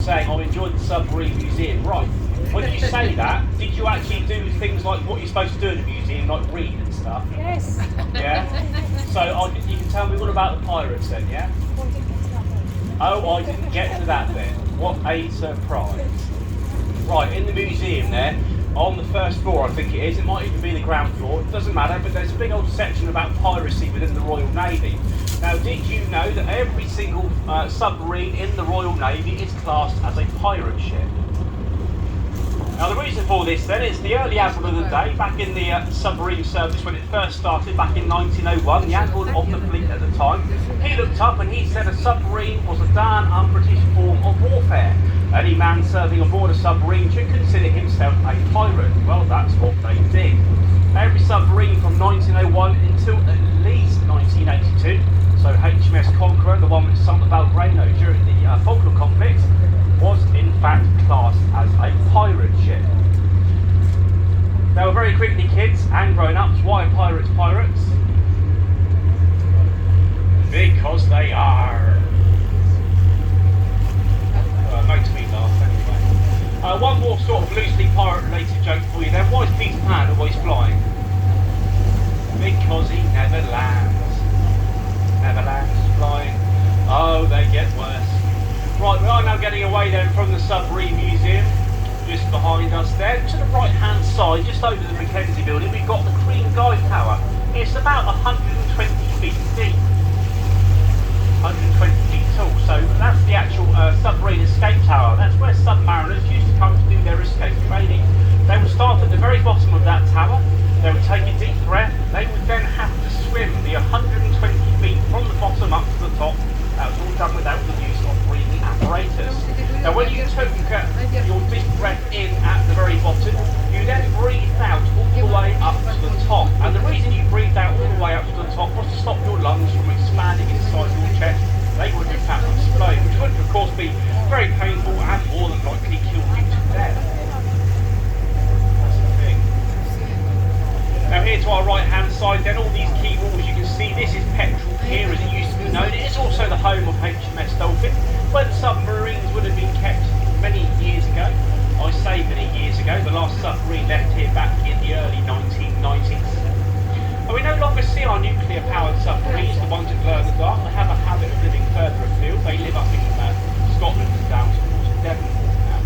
saying, I enjoyed the submarine museum. Right, when you say that, did you actually do things like what you're supposed to do in a museum, like read and stuff? Yes. Yeah? So you can tell me all about the pirates then, yeah? Oh, I didn't get to that bit. What a surprise. Right, in the museum there, on the first floor I think it is, it might even be the ground floor, it doesn't matter, but there's a big old section about piracy within the Royal Navy. Now, did you know that every single submarine in the Royal Navy is classed as a pirate ship? Now, the reason for this then is the early admiral of the day, back in the submarine service when it first started back in 1901, the admiral of the fleet at the time, he looked up and he said a submarine was a darn un-British form of warfare. Any man serving aboard a submarine should consider himself a pirate. Well, that's what they did. Every submarine from 1901 until at least 1982, so HMS Conqueror, the one which sunk the Belgrano during the Falkland conflict, was in fact classed as a pirate ship. Now, very quickly, kids and grown-ups, why are pirates pirates? Because they are. Makes me laugh anyway. One more sort of loosely pirate-related joke for you then. Why is Peter Pan always flying? Because he never lands. Never lands flying. Oh, they get worse. Right, we are now getting away then from the submarine museum, just behind us there. To the right-hand side, just over the Mackenzie building, we've got the Green Guide Tower. It's about 120 feet deep. 120 feet tall, so that's the actual submarine escape tower. That's where submariners used to come to do their escape training. They would start at the very bottom of that tower, they would take a deep breath, they would then have to swim the 120 feet from the bottom up to the top. That was all done without the use of breathing apparatus. Now, when you took your deep breath in at the very bottom, you then breathed out all the way up to the top. And the reason you breathed out all the way up to the top was to stop your lungs from expanding inside your chest. They would in fact explode, which would of course be very painful and more than likely kill you to death. That's the thing. Now, here to our right hand side then, all these key walls you can see, this is Petrol Pier as it used to be known. It is also the home of HMS Dolphin, where the submarines would have been kept many years ago. I say many years ago, the last submarine left here back in the early 1990s. And we no longer see our nuclear powered submarines, the ones that glow in the dark. They have a habit of living further afield. They live up in Scotland and down towards Devonport now.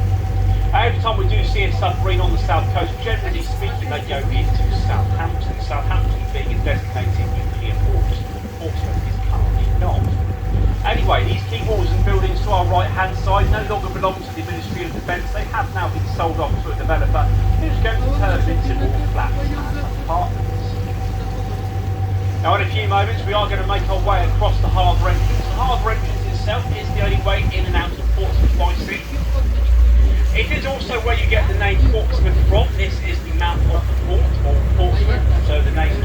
Every time we do see a submarine on the south coast, generally speaking, they go into Southampton. Southampton being a designated nuclear port. Portsmouth is currently not. Anyway, these key walls and buildings to our right hand side no longer belong to the Ministry of Defence. They have now been sold off to a developer who's going to turn them into more flats and apartments. Now, in a few moments, we are going to make our way across the harbour entrance. The harbour entrance itself is the only way in and out of Portsmouth by sea. It is also where you get the name Portsmouth from. This is the mouth of the port, or Portsmouth, so the name